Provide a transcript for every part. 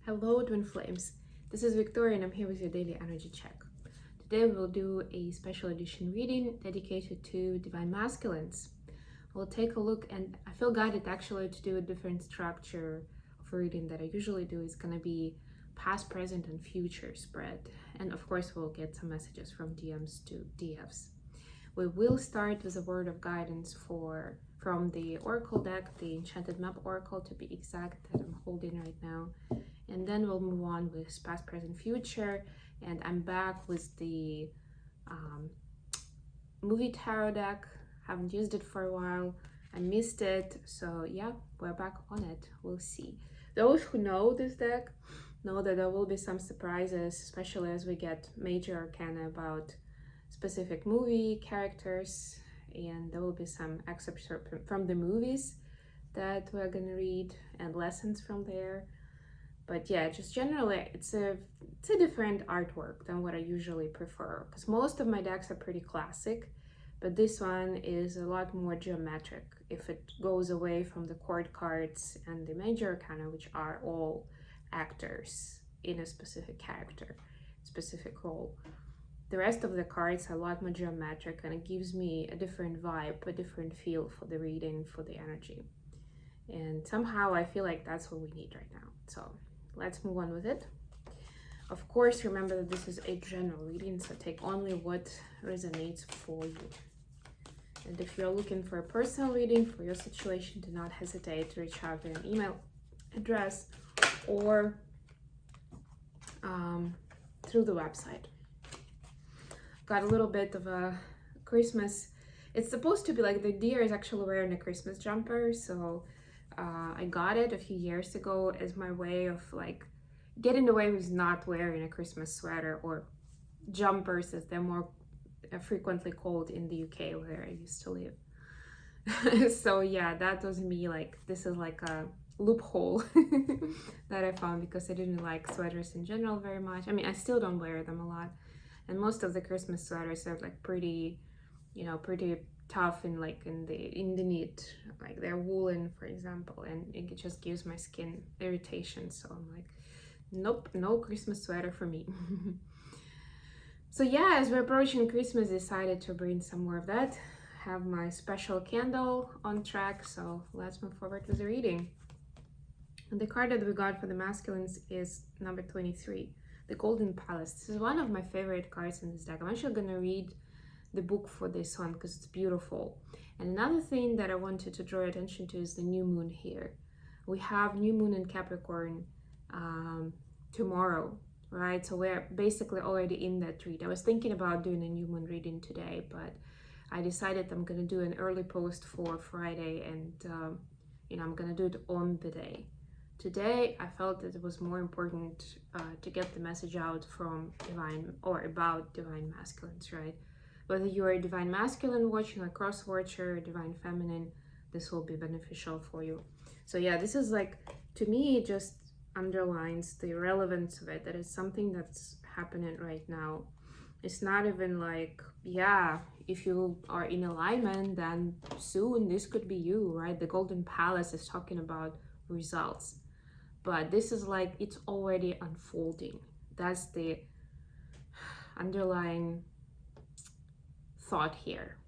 Hello, twin flames. This is Victoria and I'm here with your daily energy check. Today we'll do a special edition reading dedicated to divine masculines. We'll take a look, and I feel guided actually to do a different structure of a reading that I usually do. It's going to be past, present, and future spread. And of course, we'll get some messages from DMs to DFs. We will start with a word of guidance from the Oracle deck, the Enchanted Map Oracle to be exact, that I'm holding right now. And then we'll move on with past, present, future. And I'm back with the movie tarot deck. Haven't used it for a while. I missed it. So yeah, we're back on it. We'll see. Those who know this deck know that there will be some surprises, especially as we get major arcana about specific movie characters. And there will be some excerpts from the movies that we're going to read and lessons from there. But yeah, just generally, it's a different artwork than what I usually prefer, because most of my decks are pretty classic, but this one is a lot more geometric if it goes away from the court cards and the major arcana, which are all actors in a specific character, specific role. The rest of the cards are a lot more geometric, and it gives me a different vibe, a different feel for the reading, for the energy. And somehow I feel like that's what we need right now. So let's move on with it. Of course, remember that this is a general reading, so take only what resonates for you. And if you're looking for a personal reading for your situation, do not hesitate to reach out via an email address or through the website. Got a little bit of a Christmas. It's supposed to be like the deer is actually wearing a Christmas jumper, so I got it a few years ago as my way of like getting away with not wearing a Christmas sweater, or jumpers as they're more frequently called in the UK where I used to live. So yeah, that was me, like this is like a loophole that I found, because I didn't like sweaters in general very much. I mean, I still don't wear them a lot, and most of the Christmas sweaters are like pretty tough in the knit, like they're woolen, for example, and it just gives my skin irritation. So I'm like, nope, no Christmas sweater for me. So yeah, as we're approaching Christmas, I decided to bring some more of that. Have my special candle on track, so let's move forward with the reading. And the card that we got for the masculines is number 23, the Golden Palace. This is one of my favorite cards in this deck. I'm actually gonna read the book for this one because it's beautiful. And another thing that I wanted to draw attention to is the new moon here. We have new moon in Capricorn tomorrow, right? So we're basically already in that read. I was thinking about doing a new moon reading today, but I decided I'm gonna do an early post for Friday, and I'm gonna do it on the day. Today I felt that it was more important to get the message out from divine, or about divine masculines, right? Whether you're a divine masculine watching, a cross watcher, divine feminine, this will be beneficial for you. So yeah, this is like, to me, it just underlines the relevance of it, that it's something that's happening right now. It's not even like, yeah, if you are in alignment, then soon this could be you, right? The Golden Palace is talking about results, but this is like, it's already unfolding. That's the underlying thought here.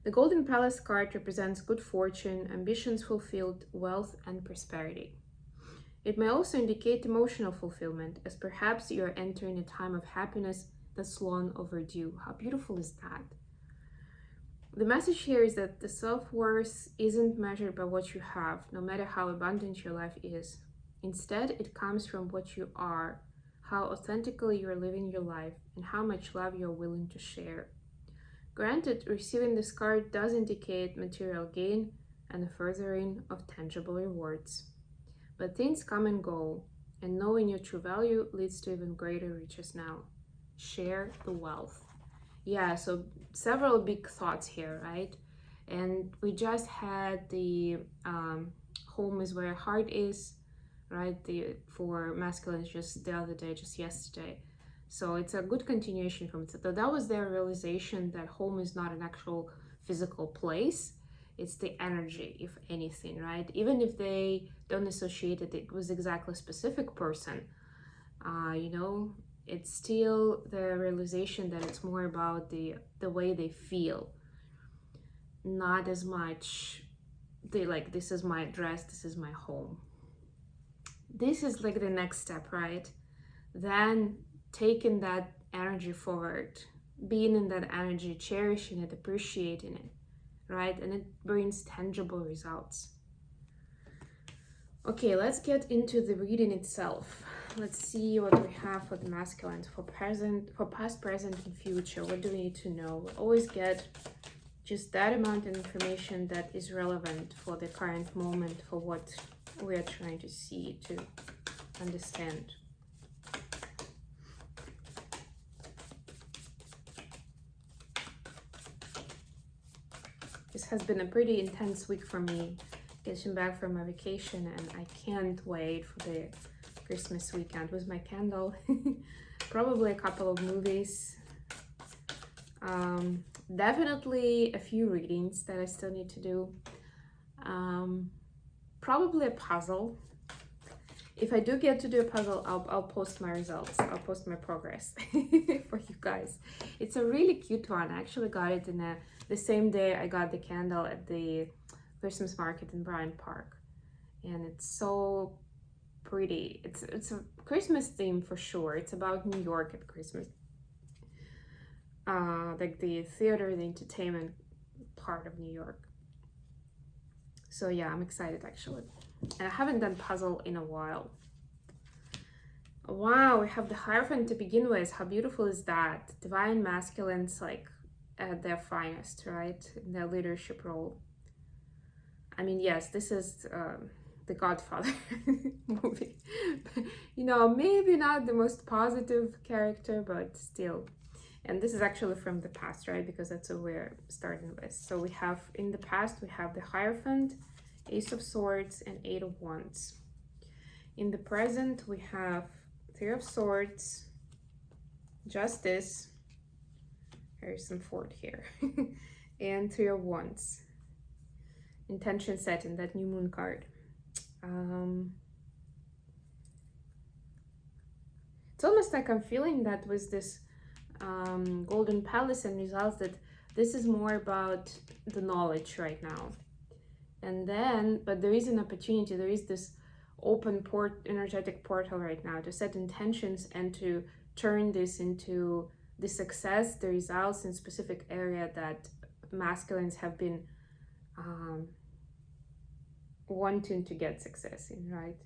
The Golden Palace card represents good fortune, ambitions fulfilled, wealth, and prosperity. It may also indicate emotional fulfillment, as perhaps you are entering a time of happiness that's long overdue. How beautiful is that? The message here is that the self-worth isn't measured by what you have, no matter how abundant your life is. Instead, it comes from what you are, how authentically you're living your life, and how much love you're willing to share. Granted, receiving this card does indicate material gain and the furthering of tangible rewards. But things come and go, and knowing your true value leads to even greater riches now. Share the wealth. Yeah, so several big thoughts here, right? And we just had the home is where heart is, right? For masculine, just the other day, just yesterday. So it's a good continuation from it. So that was their realization that home is not an actual physical place. It's the energy, if anything, right? Even if they don't associate it with exactly a specific person, you know, it's still the realization that it's more about the way they feel, not as much they like, this is my address, this is my home. This is like the next step, right? Then taking that energy forward, being in that energy, cherishing it, appreciating it, right? And it brings tangible results. Okay, let's get into the reading itself. Let's see what we have for the masculines for present, for past, present, and future. What do we need to know? We always get just that amount of information that is relevant for the current moment, for what we are trying to see, to understand. This has been a pretty intense week for me, getting back from my vacation, and I can't wait for the Christmas weekend with my candle. Probably a couple of movies. Definitely a few readings that I still need to do. Probably a puzzle. If I do get to do a puzzle, I'll post my results. I'll post my progress for you guys. It's a really cute one. I actually got it in the same day I got the candle at the Christmas market in Bryant Park. And it's so pretty. It's a Christmas theme for sure. It's about New York at Christmas. Like the theater, the entertainment part of New York. So yeah, I'm excited actually. And I haven't done puzzle in a while. Wow, we have the Hierophant to begin with. How beautiful is that? Divine masculines, like at their finest, right? In their leadership role. I mean, yes, this is the Godfather movie. You know, maybe not the most positive character, but still. And this is actually from the past, right? Because that's what we're starting with. So we have, in the past, we have the Hierophant, Ace of Swords, and Eight of Wands. In the present, we have Three of Swords, Justice, Harrison Ford here, and Three of Wands. Intention setting, that new moon card. It's almost like I'm feeling that with this Golden Palace and results, that this is more about the knowledge right now. And then, but there is an opportunity, there is this open energetic portal right now to set intentions and to turn this into the success, the results in specific area that masculines have been wanting to get success in, right?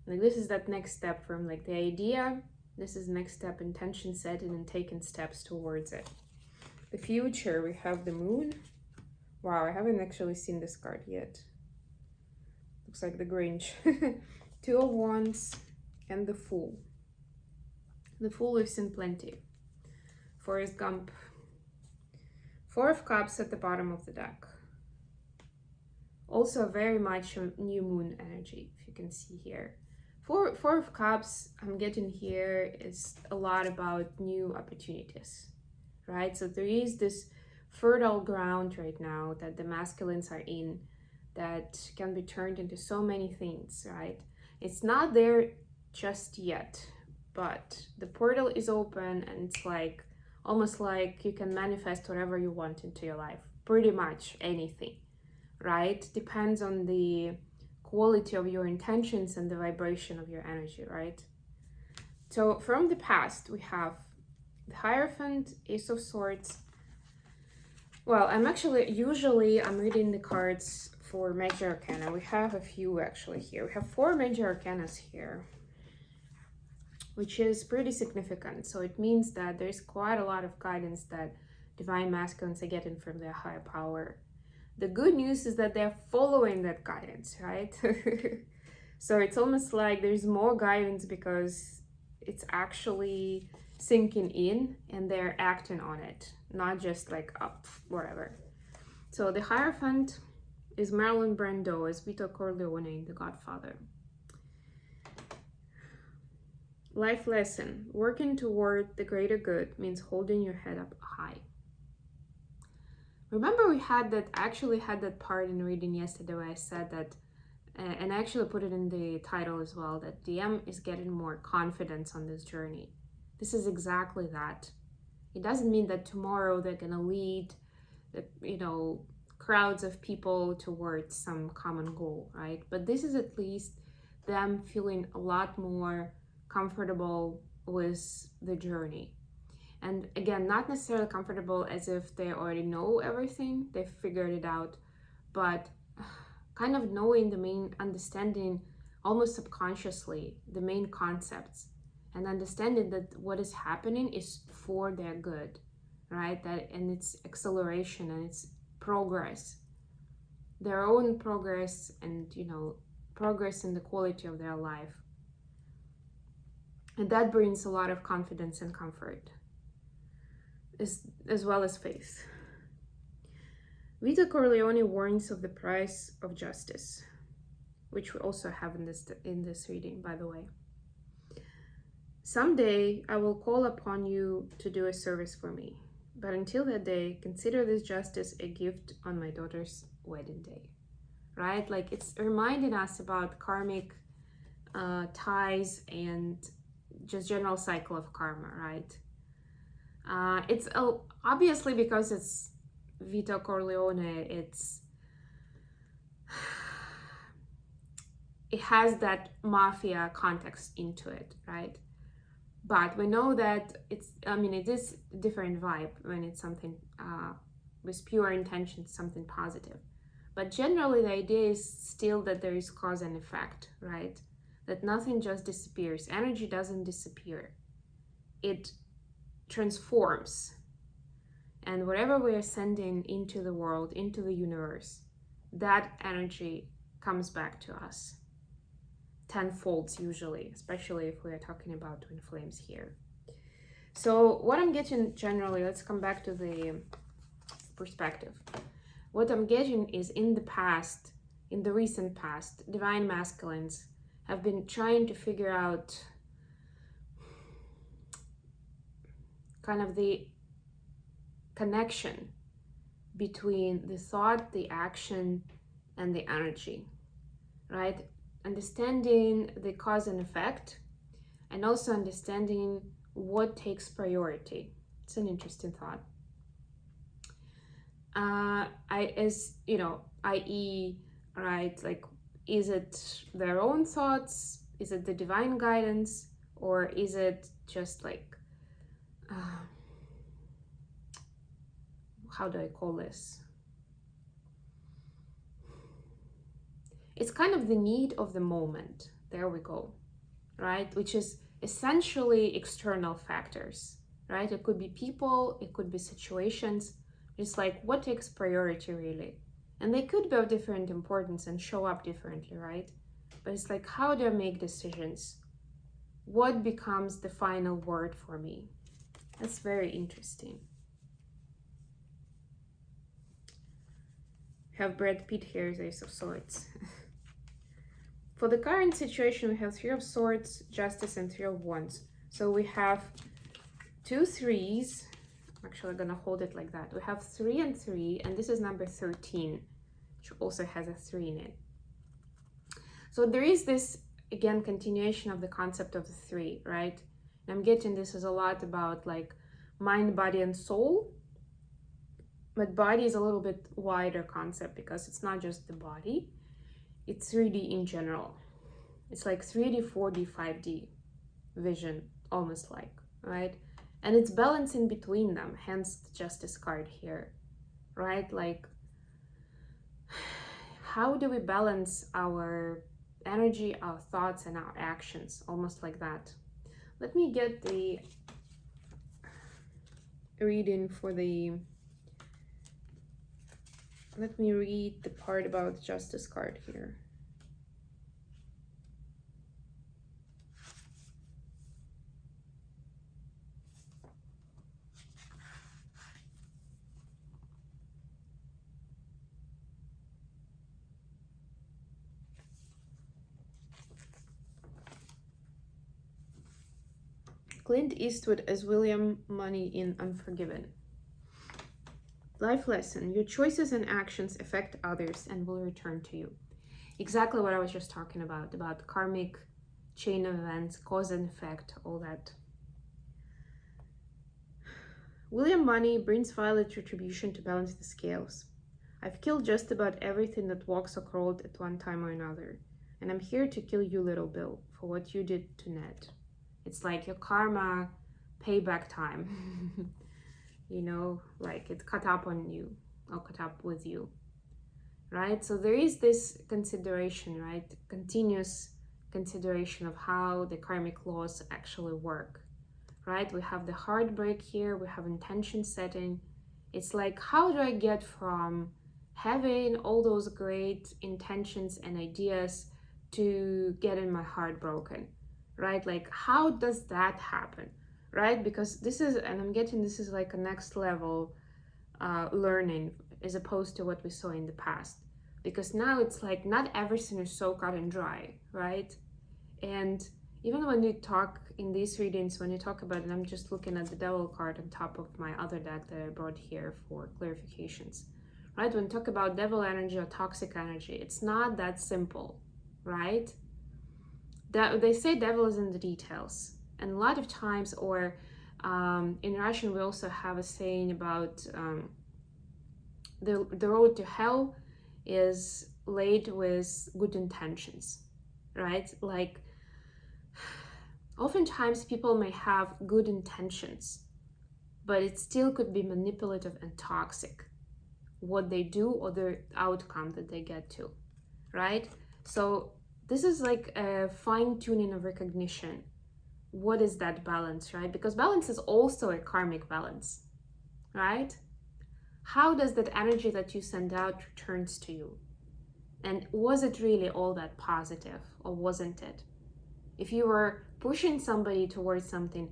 Like this is that next step from like the idea. This is next step, intention setting and taking steps towards it. The future, we have the moon. Wow, I haven't actually seen this card yet. Looks like the Grinch. Two of Wands and the Fool. The Fool we've seen plenty. Forrest Gump. Four of Cups at the bottom of the deck. Also very much a new moon energy, if you can see here. Four of Cups I'm getting here is a lot about new opportunities, right? So there is this fertile ground right now that the masculines are in that can be turned into so many things, right? It's not there just yet, but the portal is open and it's like almost like you can manifest whatever you want into your life, pretty much anything, right? Depends on the quality of your intentions and the vibration of your energy, right? So from the past, we have the Hierophant, Ace of Swords. Well, I'm reading the cards for Major Arcana. We have a few actually here. We have 4 Major Arcanas here, which is pretty significant. So it means that there's quite a lot of guidance that divine masculines are getting from their higher power. The good news is that they're following that guidance, right? So it's almost like there's more guidance because it's actually sinking in and they're acting on it, not just like up, whatever. So the Hierophant is Marlon Brando as Vito Corleone in The Godfather. Life lesson: working toward the greater good means holding your head up high. Remember we had that, I actually had that part in reading yesterday where I said that, and I actually put it in the title as well, that DM is getting more confidence on this journey. This is exactly that. It doesn't mean that tomorrow they're gonna lead, crowds of people towards some common goal, right? But this is at least them feeling a lot more comfortable with the journey. And again, not necessarily comfortable as if they already know everything, they've figured it out, but kind of knowing the main, understanding almost subconsciously the main concepts, and understanding that what is happening is for their good, right? That, and it's acceleration and it's progress, their own progress, and progress in the quality of their life. And that brings a lot of confidence and comfort, as well as faith. Vito Corleone warns of the price of justice, which we also have in this reading, by the way. Someday I will call upon you to do a service for me, but until that day, consider this justice a gift on my daughter's wedding day. Right? Like, it's reminding us about karmic ties and just general cycle of karma, right? It's obviously, because it's Vito Corleone, it has that mafia context into it, right? But we know that it is a different vibe when it's something with pure intention, something positive. But generally, the idea is still that there is cause and effect, right? That nothing just disappears. Energy doesn't disappear. It transforms. And whatever we are sending into the world, into the universe, that energy comes back to us tenfold usually, especially if we are talking about twin flames here. So what I'm getting generally, let's come back to the perspective. What I'm getting is, in the past, in the recent past, divine masculines have been trying to figure out kind of the connection between the thought, the action, and the energy, right? Understanding the cause and effect, and also understanding what takes priority. It's an interesting thought. I.e., right, like, is it their own thoughts? Is it the divine guidance? Or is it just like, how do I call this? It's kind of the need of the moment. There we go, right? Which is essentially external factors, right? It could be people, it could be situations. Just like, what takes priority really? And they could be of different importance and show up differently, right? But it's like, how do I make decisions? What becomes the final word for me? That's very interesting. Have Brad Pitt here as Ace of Swords. For the current situation, we have Three of Swords, Justice, and Three of Wands. So we have 2 threes. I'm actually gonna hold it like that. We have 3 and 3, and this is number 13, which also has a 3 in it. So there is this, again, continuation of the concept of the 3, right? And I'm getting this is a lot about like mind, body, and soul. But body is a little bit wider concept, because it's not just the body, it's 3D in general. It's like 3D, 4D, 5D vision, almost like, right? And it's balancing between them, hence the Justice card here, right? Like, how do we balance our energy, our thoughts, and our actions? Almost like that. Let me get the reading for the... Let me read the part about the Justice card here. Clint Eastwood as William Money in Unforgiven. Life lesson. Your choices and actions affect others and will return to you. Exactly what I was just talking about karmic chain of events, cause and effect, all that. William Money brings violet retribution to balance the scales. I've killed just about everything that walks or crawled at one time or another, and I'm here to kill you, little Bill, for what you did to Ned. It's like your karma payback time. You know, like it caught up on you or caught up with you, right? So there is this consideration, right? Continuous consideration of how the karmic laws actually work, right? We have the heartbreak here, we have intention setting. It's like, how do I get from having all those great intentions and ideas to getting my heart broken, right? Like, how does that happen, right? Because this is, and I'm getting this is like a next level learning as opposed to what we saw in the past. Because now it's like not everything is so cut and dry, right? And even when you talk in these readings, when you talk about it, I'm just looking at the devil card on top of my other deck that I brought here for clarifications, right? When you talk about devil energy or toxic energy, it's not that simple, right? That they say devil is in the details, and a lot of times, or in Russian, we also have a saying about the road to hell is laid with good intentions, right? Like, oftentimes people may have good intentions, but it still could be manipulative and toxic, what they do or the outcome that they get to, right? So this is like a fine-tuning of recognition. What is that balance, right? Because balance is also a karmic balance, right? How does that energy that you send out returns to you? And was it really all that positive, or wasn't it? If you were pushing somebody towards something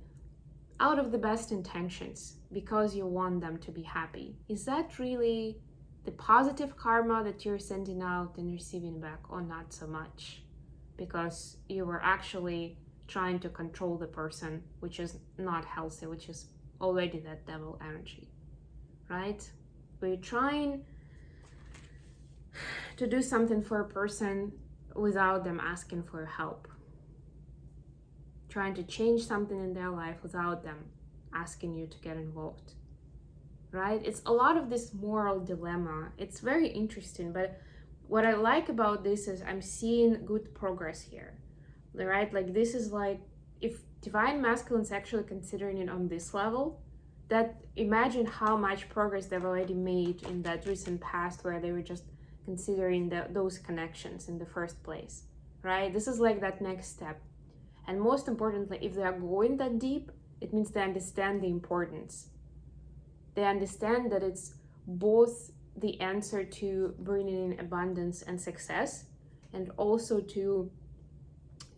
out of the best intentions because you want them to be happy, is that really the positive karma that you're sending out and receiving back, or not so much? Because you were actually trying to control the person, which is not healthy, which is already that devil energy, right? We're trying to do something for a person without them asking for help. Trying to change something in their life without them asking you to get involved, right? It's a lot of this moral dilemma. It's very interesting, but what I like about this is I'm seeing good progress here, right? Like, this is like, if divine masculine's actually considering it on this level, that imagine how much progress they've already made in that recent past where they were just considering those connections in the first place, right? This is like that next step. And most importantly, if they are going that deep, it means they understand the importance. They understand that it's both the answer to bringing in abundance and success, and also to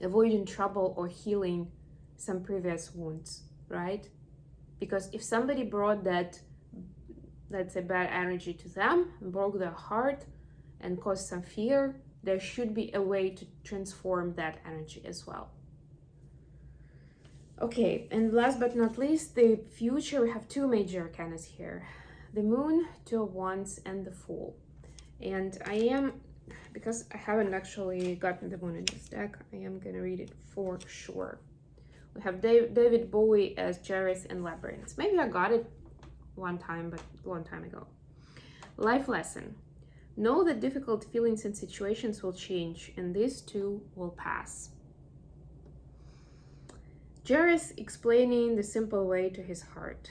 avoiding trouble or healing some previous wounds, right? Because if somebody brought that, let's say, bad energy to them, broke their heart, and caused some fear, there should be a way to transform that energy as well. Okay, and last but not least, the future. We have two major arcanas here. The Moon, Two of Wands, and the Fool. And I am, because I haven't actually gotten the Moon in this deck, I am going to read it for sure. We have David Bowie as Jareth in Labyrinth. Maybe I got it one time, but a long time ago. Life lesson. Know that difficult feelings and situations will change, and these too will pass. Jareth explaining the simple way to his heart.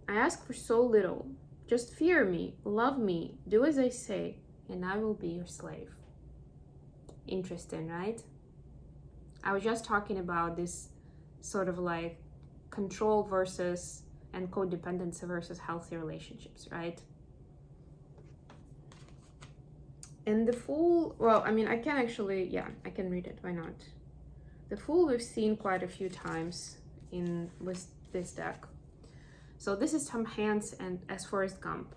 I ask for so little. Just fear me, love me, do as I say, and I will be your slave. Interesting, right? I was just talking about this sort of like control versus and codependency versus healthy relationships, right? And the Fool, well, I mean, I can actually, yeah, I can read it, why not? The Fool we've seen quite a few times with this deck. So this is Tom Hanks and as Forrest Gump.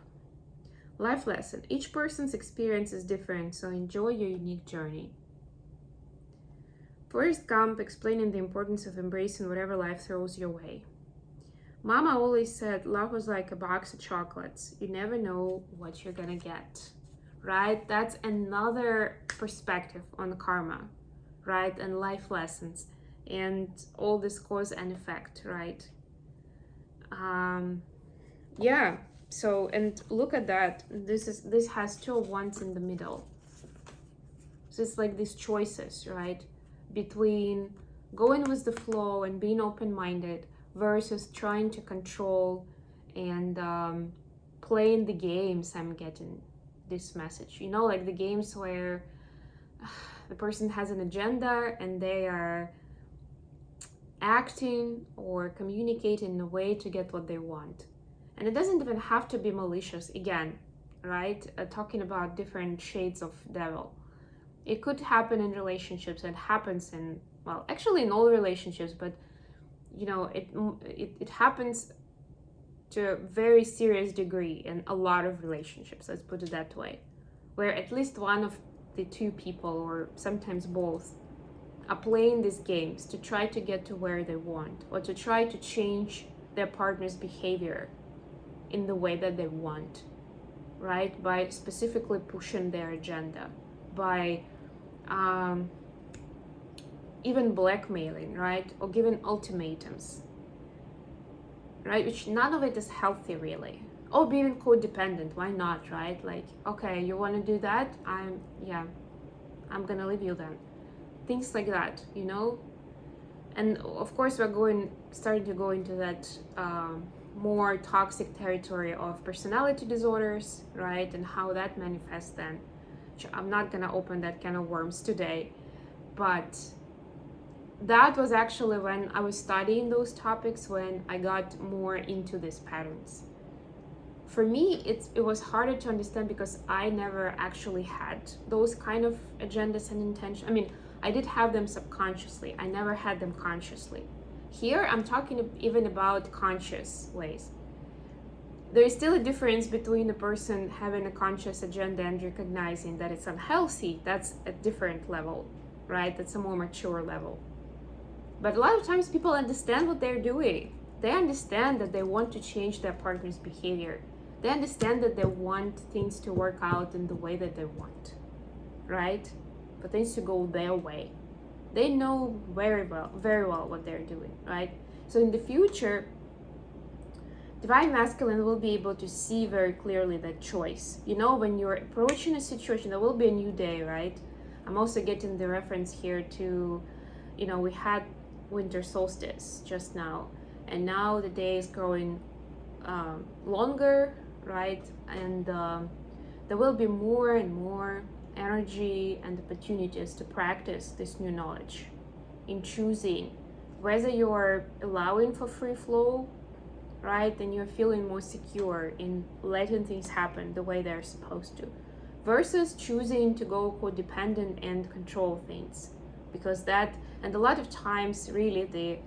Life lesson. Each person's experience is different, so enjoy your unique journey. Forrest Gump explaining the importance of embracing whatever life throws your way. Mama always said love was like a box of chocolates. You never know what you're gonna get, right? That's another perspective on karma, right? And life lessons and all this cause and effect, right? Yeah. So, and look at that. This has 2 of wands in the middle. So it's like these choices, right? Between going with the flow and being open-minded versus trying to control and playing the games. I'm getting this message, you know, like the games where the person has an agenda and they are acting or communicating in a way to get what they want. And it doesn't even have to be malicious, again, right? Talking about different shades of devil. It could happen in relationships. It happens in, well, actually in all relationships, but you know, it happens to a very serious degree in a lot of relationships, let's put it that way, where at least one of the two people, or sometimes both, are playing these games to try to get to where they want, or to try to change their partner's behavior in the way that they want, right? By specifically pushing their agenda, by even blackmailing, right? Or giving ultimatums, right? Which none of it is healthy, really. Or being codependent, why not, right? Like, okay, you want to do that? I'm gonna leave you then. Things like that, you know? And of course, we're starting to go into that more toxic territory of personality disorders, right? And how that manifests then. I'm not gonna open that can of worms today, but that was actually when I was studying those topics, when I got more into these patterns. For me, it was harder to understand because I never actually had those kind of agendas and intentions. I mean, I did have them subconsciously. I never had them consciously. Here, I'm talking even about conscious ways. There is still a difference between a person having a conscious agenda and recognizing that it's unhealthy. That's a different level, right? That's a more mature level. But a lot of times people understand what they're doing. They understand that they want to change their partner's behavior. They understand that they want things to work out in the way that they want, right? For things to go their way. They know very well what they're doing, right? So in the future, Divine Masculine will be able to see very clearly that choice. You know, when you're approaching a situation, there will be a new day, right? I'm also getting the reference here to, you know, we had winter solstice just now, and now the day is growing longer, right? And there will be more and more energy and opportunities to practice this new knowledge in choosing whether you're allowing for free flow, right? And you're feeling more secure in letting things happen the way they're supposed to, versus choosing to go codependent and control things. Because that, and a lot of times, really, the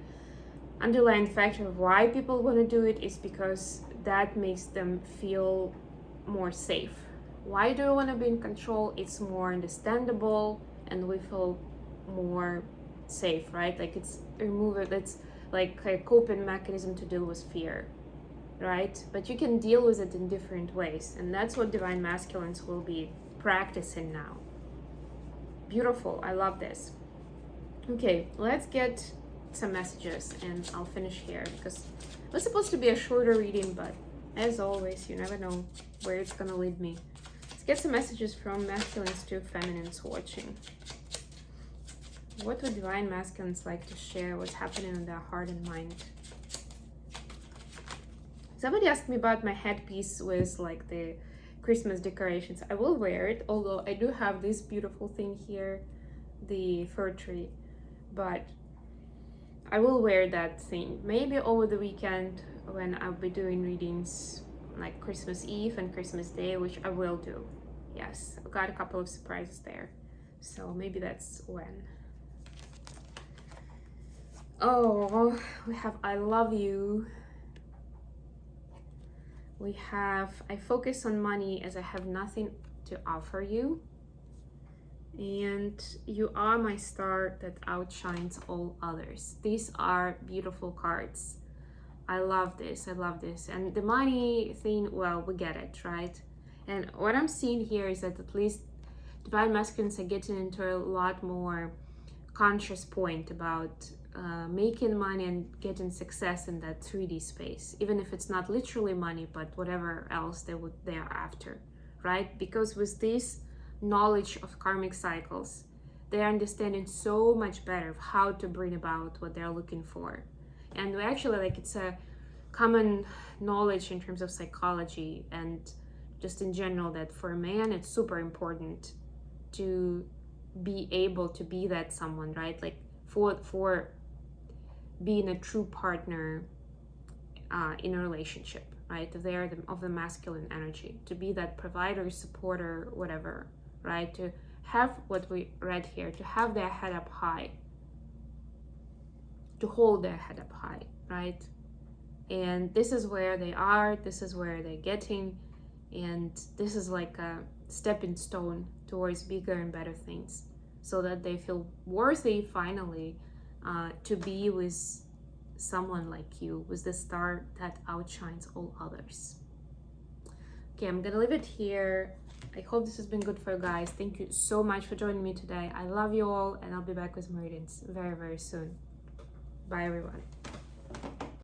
underlying factor of why people want to do it is because that makes them feel more safe. Why do we want to be in control? It's more understandable and we feel more safe, right? Like it's like a coping mechanism to deal with fear, right? But you can deal with it in different ways, and that's what Divine Masculines will be practicing now. Beautiful, I love this. Okay, let's get some messages and I'll finish here because it was supposed to be a shorter reading, but as always, you never know where it's gonna lead me. Let's get some messages from masculines to feminines watching. What would Divine Masculines like to share? What's happening in their heart and mind? Somebody asked me about my headpiece with like the Christmas decorations. I will wear it, although I do have this beautiful thing here, the fir tree, but I will wear that thing maybe over the weekend when I'll be doing readings like Christmas Eve and Christmas Day, which I will do. Yes, I've got a couple of surprises there, so maybe that's when. Oh, we have I love you. We have I focus on money as I have nothing to offer you. And you are my star that outshines all others. These are beautiful cards. I love this. I love this. And the money thing, well, we get it, right? And what I'm seeing here is that at least divine masculines are getting into a lot more conscious point about making money and getting success in that 3D space, even if it's not literally money, but whatever else they're after, right? Because with this knowledge of karmic cycles, they're understanding so much better of how to bring about what they're looking for. And we actually, like, it's a common knowledge in terms of psychology and just in general that for a man it's super important to be able to be that someone, right? Like for being a true partner in a relationship, right? They're of the masculine energy, to be that provider, supporter, whatever, right? To have what we read here, to have their head up high, to hold their head up high, right? And this is where they are, this is where they're getting, and this is like a stepping stone towards bigger and better things, so that they feel worthy finally to be with someone like you, with the star that outshines all others. Okay, I'm gonna leave it here. I hope this has been good for you guys. Thank you so much for joining me today. I love you all, and I'll be back with more readings very, very soon. Bye, everyone.